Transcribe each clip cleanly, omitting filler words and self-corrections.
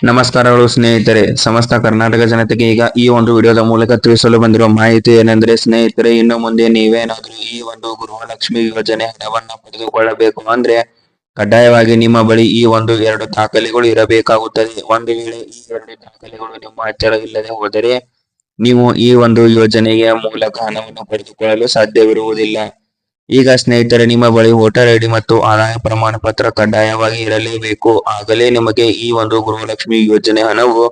ನಮಸ್ಕಾರಗಳು ಸ್ನೇಹಿತರೆ. ಸಮಸ್ತ ಕರ್ನಾಟಕ ಜನತೆಗೆ ಈಗ ಈ ಒಂದು ವಿಡಿಯೋದ ಮೂಲಕ ತಿಳಿಸಲು ಬಂದಿರುವ ಮಾಹಿತಿ ಏನೆಂದ್ರೆ ಸ್ನೇಹಿತರೆ, ಇನ್ನು ಮುಂದೆ ನೀವೇನಾದ್ರೂ ಈ ಒಂದು ಗೃಹಲಕ್ಷ್ಮಿ ಯೋಜನೆ ಹಣವನ್ನ ಪಡೆದುಕೊಳ್ಳಬೇಕು ಅಂದ್ರೆ ಕಡ್ಡಾಯವಾಗಿ ನಿಮ್ಮ ಬಳಿ ಈ ಒಂದು 2 ದಾಖಲೆಗಳು ಇರಬೇಕಾಗುತ್ತದೆ. ಒಂದು ವೇಳೆ ಈ 2 ದಾಖಲೆಗಳು ನಿಮ್ಮ ಹತ್ತಿರ ಇಲ್ಲದೆ ಹೋದರೆ ನೀವು ಈ ಒಂದು ಯೋಜನೆಯ ಮೂಲಕ ಹಣವನ್ನು ಪಡೆದುಕೊಳ್ಳಲು ಸಾಧ್ಯವಿರುವುದಿಲ್ಲ. ಈಗ ಸ್ನೇಹಿತರೆ, ನಿಮ್ಮ ಬಳಿ ವೋಟರ್ ಐಡಿ ಮತ್ತು ಆದಾಯ ಪ್ರಮಾಣ ಪತ್ರ ಕಡ್ಡಾಯವಾಗಿ ಇರಲೇಬೇಕು. ಆಗಲೇ ನಿಮಗೆ ಈ ಒಂದು ಗೃಹಲಕ್ಷ್ಮಿ ಯೋಜನೆ ಹಣವು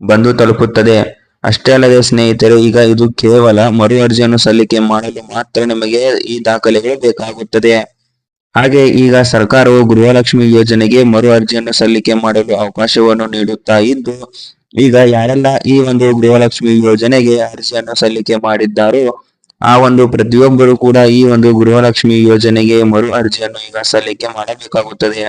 ಬಂದು ತಲುಪುತ್ತದೆ. ಅಷ್ಟೇ ಅಲ್ಲದೆ ಸ್ನೇಹಿತರೆ, ಈಗ ಇದು ಕೇವಲ ಮರು ಅರ್ಜಿಯನ್ನು ಸಲ್ಲಿಕೆ ಮಾಡಲು ಮಾತ್ರ ನಿಮಗೆ ಈ ದಾಖಲೆಗಳು ಬೇಕಾಗುತ್ತದೆ. ಹಾಗೆ ಈಗ ಸರ್ಕಾರವು ಗೃಹಲಕ್ಷ್ಮಿ ಯೋಜನೆಗೆ ಮರು ಅರ್ಜಿಯನ್ನು ಸಲ್ಲಿಕೆ ಮಾಡಲು ಅವಕಾಶವನ್ನು ನೀಡುತ್ತಾ ಇದ್ದು, ಈಗ ಯಾರೆಲ್ಲ ಈ ಒಂದು ಗೃಹಲಕ್ಷ್ಮಿ ಯೋಜನೆಗೆ ಅರ್ಜಿಯನ್ನು ಸಲ್ಲಿಕೆ ಮಾಡಿದ್ದಾರೋ ಆ ಒಂದು ಪ್ರತಿಯೊಬ್ಬರು ಕೂಡ ಈ ಒಂದು ಗೃಹಲಕ್ಷ್ಮಿ ಯೋಜನೆಗೆ ಮರು ಅರ್ಜಿಯನ್ನು ಈಗ ಸಲ್ಲಿಕೆ ಮಾಡಬೇಕಾಗುತ್ತದೆ.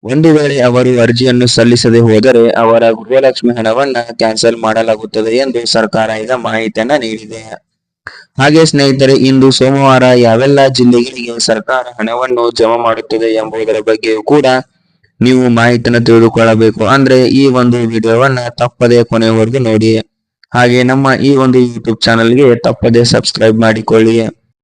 ಒಂದು ವೇಳೆ ಅವರು ಅರ್ಜಿಯನ್ನು ಸಲ್ಲಿಸದೆ ಹೋದರೆ ಅವರ ಗೃಹಲಕ್ಷ್ಮಿ ಹಣವನ್ನ ಕ್ಯಾನ್ಸಲ್ ಮಾಡಲಾಗುತ್ತದೆ ಎಂದು ಸರ್ಕಾರ ಈಗ ಮಾಹಿತಿಯನ್ನ ನೀಡಿದೆ. ಹಾಗೆ ಸ್ನೇಹಿತರೆ, ಇಂದು ಸೋಮವಾರ ಯಾವೆಲ್ಲ ಜಿಲ್ಲೆಗಳಿಗೆ ಸರ್ಕಾರ ಹಣವನ್ನು ಜಮಾ ಮಾಡುತ್ತದೆ ಎಂಬುದರ ಬಗ್ಗೆಯೂ ಕೂಡ ನೀವು ಮಾಹಿತಿಯನ್ನು ತಿಳಿದುಕೊಳ್ಳಬೇಕು. ಅಂದ್ರೆ ಈ ಒಂದು ವಿಡಿಯೋವನ್ನ ತಪ್ಪದೆ ಕೊನೆಯವರೆಗೂ ನೋಡಿ. ಹಾಗೆ ನಮ್ಮ ಈ ಒಂದು ಯೂಟ್ಯೂಬ್ ಚಾನಲ್ಗೆ ತಪ್ಪದೆ ಸಬ್ಸ್ಕ್ರೈಬ್ ಮಾಡಿಕೊಳ್ಳಿ.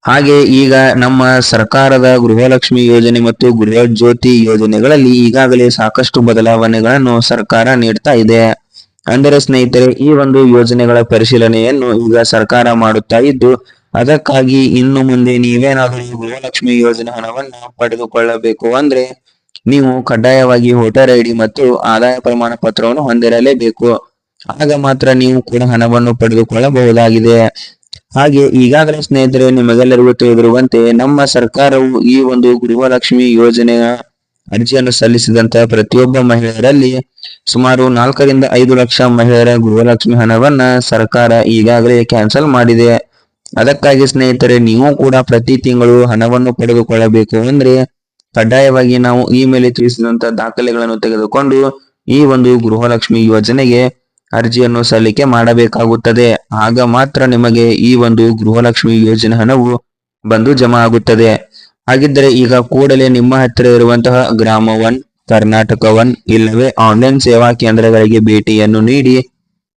ಹಾಗೆ ಈಗ ನಮ್ಮ ಸರ್ಕಾರದ ಗೃಹಲಕ್ಷ್ಮಿ ಯೋಜನೆ ಮತ್ತು ಗೃಹ ಜ್ಯೋತಿ ಯೋಜನೆಗಳಲ್ಲಿ ಈಗಾಗಲೇ ಸಾಕಷ್ಟು ಬದಲಾವಣೆಗಳನ್ನು ಸರ್ಕಾರ ನೀಡ್ತಾ ಇದೆ. ಅಂದರೆ ಸ್ನೇಹಿತರೆ, ಈ ಒಂದು ಯೋಜನೆಗಳ ಪರಿಶೀಲನೆಯನ್ನು ಈಗ ಸರ್ಕಾರ ಮಾಡುತ್ತಾ ಇದ್ದು, ಅದಕ್ಕಾಗಿ ಇನ್ನು ಮುಂದೆ ನೀವೇನಾದರೂ ಗೃಹಲಕ್ಷ್ಮಿ ಯೋಜನೆ ಹಣವನ್ನ ಪಡೆದುಕೊಳ್ಳಬೇಕು ಅಂದ್ರೆ ನೀವು ಕಡ್ಡಾಯವಾಗಿ ವೋಟರ್ ಐಡಿ ಮತ್ತು ಆದಾಯ ಪ್ರಮಾಣ ಪತ್ರವನ್ನು ಹೊಂದಿರಲೇಬೇಕು. ಆಗ ಮಾತ್ರ ನೀವು ಕೂಡ ಹಣವನ್ನು ಪಡೆದುಕೊಳ್ಳಬಹುದಾಗಿದೆ. ಹಾಗೆ ಈಗಾಗಲೇ ಸ್ನೇಹಿತರೆ, ನಿಮಗೆಲ್ಲರಿಗೂ ತಿಳಿದಿರುವಂತೆ ನಮ್ಮ ಸರ್ಕಾರವು ಈ ಒಂದು ಗೃಹಲಕ್ಷ್ಮಿ ಯೋಜನೆಯ ಅರ್ಜಿಯನ್ನು ಸಲ್ಲಿಸಿದಂತಹ ಪ್ರತಿಯೊಬ್ಬ ಮಹಿಳೆಯರಲ್ಲಿ ಸುಮಾರು 4 ರಿಂದ 5 ಲಕ್ಷ ಮಹಿಳೆಯರ ಗೃಹಲಕ್ಷ್ಮಿ ಹಣವನ್ನ ಸರ್ಕಾರ ಈಗಾಗಲೇ ಕ್ಯಾನ್ಸಲ್ ಮಾಡಿದೆ. ಅದಕ್ಕಾಗಿ ಸ್ನೇಹಿತರೆ, ನೀವು ಕೂಡ ಪ್ರತಿ ತಿಂಗಳು ಹಣವನ್ನು ಪಡೆದುಕೊಳ್ಳಬೇಕು ಅಂದ್ರೆ ಕಡ್ಡಾಯವಾಗಿ ನಾವು ಈ ಮೇಲೆ ತಿಳಿಸಿದಂತಹ ದಾಖಲೆಗಳನ್ನು ತೆಗೆದುಕೊಂಡು ಈ ಒಂದು ಗೃಹಲಕ್ಷ್ಮಿ ಯೋಜನೆಗೆ ಅರ್ಜಿಯನ್ನು ಸಲ್ಲಿಕೆ ಮಾಡಬೇಕಾಗುತ್ತದೆ. ಆಗ ಮಾತ್ರ ನಿಮಗೆ ಈ ಒಂದು ಗೃಹಲಕ್ಷ್ಮಿ ಯೋಜನೆ ಹಣವು ಬಂದು ಜಮಾ ಆಗುತ್ತದೆ. ಹಾಗಿದ್ದರೆ ಈಗ ಕೂಡಲೇ ನಿಮ್ಮ ಹತ್ತಿರ ಇರುವಂತಹ ಗ್ರಾಮ 1, ಕರ್ನಾಟಕ 1 ಇಲ್ಲವೇ ಆನ್ಲೈನ್ ಸೇವಾ ಕೇಂದ್ರಗಳಿಗೆ ಭೇಟಿಯನ್ನು ನೀಡಿ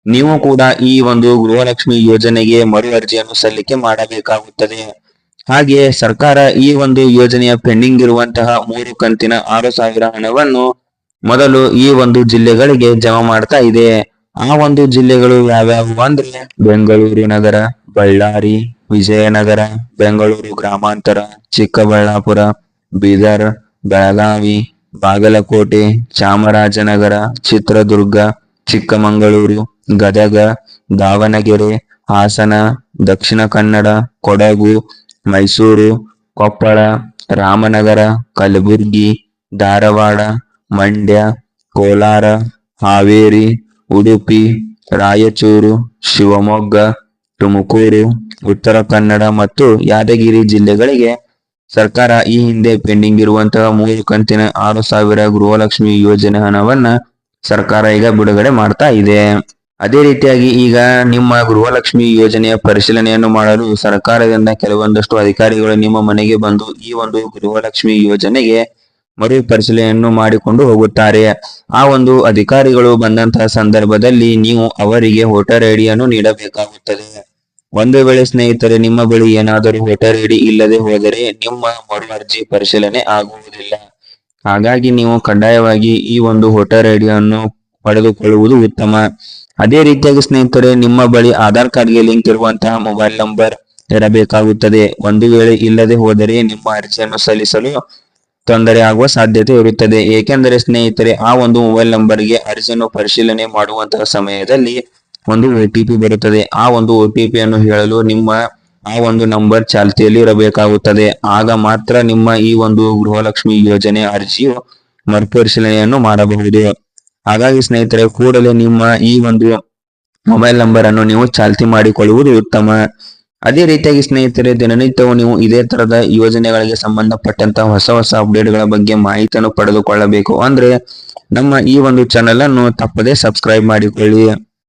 ನೀವು ಕೂಡ ಈ ಒಂದು ಗೃಹಲಕ್ಷ್ಮಿ ಯೋಜನೆಗೆ ಮರು ಅರ್ಜಿಯನ್ನು ಸಲ್ಲಿಕೆ ಮಾಡಬೇಕಾಗುತ್ತದೆ. ಹಾಗೆ ಸರ್ಕಾರ ಈ ಒಂದು ಯೋಜನೆಯ ಪೆಂಡಿಂಗ್ ಇರುವಂತಹ 3 ಕಂತಿನ 6,000 ಹಣವನ್ನು ಮೊದಲು ಈ ಒಂದು ಜಿಲ್ಲೆಗಳಿಗೆ ಜಮಾ ಮಾಡ್ತಾ ಇದೆ. ಆ ಒಂದು ಜಿಲ್ಲೆಗಳು ಯಾವ್ಯಾವು ಅಂದ್ರೆ ಬೆಂಗಳೂರು ನಗರ, ಬಳ್ಳಾರಿ, ವಿಜಯನಗರ, ಬೆಂಗಳೂರು ಗ್ರಾಮಾಂತರ, ಚಿಕ್ಕಬಳ್ಳಾಪುರ, ಬೀದರ್, ಬೆಳಗಾವಿ, ಬಾಗಲಕೋಟೆ, ಚಾಮರಾಜನಗರ, ಚಿತ್ರದುರ್ಗ, ಚಿಕ್ಕಮಗಳೂರು, ಗದಗ, ದಾವಣಗೆರೆ, ಹಾಸನ, ದಕ್ಷಿಣ ಕನ್ನಡ, ಕೊಡಗು, ಮೈಸೂರು, ಕೊಪ್ಪಳ, ರಾಮನಗರ, ಕಲಬುರ್ಗಿ, ಧಾರವಾಡ, ಮಂಡ್ಯ, ಕೋಲಾರ, ಹಾವೇರಿ, ಉಡುಪಿ, ರಾಯಚೂರು, ಶಿವಮೊಗ್ಗ, ತುಮಕೂರು, ಉತ್ತರ ಕನ್ನಡ ಮತ್ತು ಯಾದಗಿರಿ ಜಿಲ್ಲೆಗಳಿಗೆ ಸರ್ಕಾರ ಈ ಹಿಂದೆ ಪೆಂಡಿಂಗ್ ಇರುವಂತಹ 3 ಕಂತಿನ 6,000 ಗೃಹಲಕ್ಷ್ಮಿ ಯೋಜನೆ ಹಣವನ್ನ ಸರ್ಕಾರ ಈಗ ಬಿಡುಗಡೆ ಮಾಡ್ತಾ ಇದೆ. ಅದೇ ರೀತಿಯಾಗಿ ಈಗ ನಿಮ್ಮ ಗೃಹಲಕ್ಷ್ಮಿ ಯೋಜನೆಯ ಪರಿಶೀಲನೆಯನ್ನು ಮಾಡಲು ಸರ್ಕಾರದಿಂದ ಕೆಲವೊಂದಷ್ಟು ಅಧಿಕಾರಿಗಳು ನಿಮ್ಮ ಮನೆಗೆ ಬಂದು ಈ ಒಂದು ಗೃಹಲಕ್ಷ್ಮಿ ಯೋಜನೆಗೆ ಮರು ಪರಿಶೀಲನೆಯನ್ನು ಮಾಡಿಕೊಂಡು ಹೋಗುತ್ತಾರೆ. ಆ ಒಂದು ಅಧಿಕಾರಿಗಳು ಬಂದಂತಹ ಸಂದರ್ಭದಲ್ಲಿ ನೀವು ಅವರಿಗೆ ವೋಟರ್ ಐಡಿಯನ್ನು ನೀಡಬೇಕಾಗುತ್ತದೆ. ಒಂದು ವೇಳೆ ಸ್ನೇಹಿತರೆ, ನಿಮ್ಮ ಬಳಿ ಏನಾದರೂ ವೋಟರ್ ಐಡಿ ಇಲ್ಲದೆ ಹೋದರೆ ನಿಮ್ಮ ಮರು ಅರ್ಜಿ ಪರಿಶೀಲನೆ ಆಗುವುದಿಲ್ಲ. ಹಾಗಾಗಿ ನೀವು ಕಡ್ಡಾಯವಾಗಿ ಈ ಒಂದು ವೋಟರ್ ಐಡಿಯನ್ನು ಪಡೆದುಕೊಳ್ಳುವುದು ಉತ್ತಮ. ಅದೇ ರೀತಿಯಾಗಿ ಸ್ನೇಹಿತರೆ, ನಿಮ್ಮ ಬಳಿ ಆಧಾರ್ ಕಾರ್ಡ್ಗೆ ಲಿಂಕ್ ಇರುವಂತಹ ಮೊಬೈಲ್ ನಂಬರ್ ಇರಬೇಕಾಗುತ್ತದೆ. ಒಂದು ವೇಳೆ ಇಲ್ಲದೆ ಹೋದರೆ ನಿಮ್ಮ ಅರ್ಜಿಯನ್ನು ಸಲ್ಲಿಸಲು ತೊಂದರೆ ಆಗುವ ಸಾಧ್ಯತೆ ಇರುತ್ತದೆ. ಏಕೆಂದರೆ ಸ್ನೇಹಿತರೆ, ಆ ಒಂದು ಮೊಬೈಲ್ ನಂಬರ್ಗೆ ಅರ್ಜಿಯನ್ನು ಪರಿಶೀಲನೆ ಮಾಡುವಂತಹ ಸಮಯದಲ್ಲಿ ಒಂದು OTP ಬರುತ್ತದೆ. ಆ ಒಂದು OTP ಯನ್ನು ಹೇಳಲು ನಿಮ್ಮ ಆ ಒಂದು ನಂಬರ್ ಚಾಲ್ತಿಯಲ್ಲಿ ಇರಬೇಕಾಗುತ್ತದೆ. ಆಗ ಮಾತ್ರ ನಿಮ್ಮ ಈ ಒಂದು ಗೃಹಲಕ್ಷ್ಮಿ ಯೋಜನೆ ಅರ್ಜಿಯು ಮರುಪರಿಶೀಲನೆಯನ್ನು ಮಾಡಬಹುದು. ಹಾಗಾಗಿ ಸ್ನೇಹಿತರೆ, ಕೂಡಲೇ ನಿಮ್ಮ ಈ ಒಂದು ಮೊಬೈಲ್ ನಂಬರ್ ಅನ್ನು ನೀವು ಚಾಲ್ತಿ ಮಾಡಿಕೊಳ್ಳುವುದು ಉತ್ತಮ. ಅದೇ ರೀತಿಯಾಗಿ ಸ್ನೇಹಿತರೆ, ದಿನನಿತ್ಯವೂ ನೀವು ಇದೇ ತರದ ಯೋಜನೆಗಳಿಗೆ ಸಂಬಂಧಪಟ್ಟಂತಹ ಹೊಸ ಅಪ್ಡೇಟ್ಗಳ ಬಗ್ಗೆ ಮಾಹಿತಿಯನ್ನು ಪಡೆದುಕೊಳ್ಳಬೇಕು ಅಂದ್ರೆ ನಮ್ಮ ಈ ಒಂದು ಚಾನೆಲ್ ಅನ್ನು ತಪ್ಪದೆ ಸಬ್ಸ್ಕ್ರೈಬ್ ಮಾಡಿಕೊಳ್ಳಿ.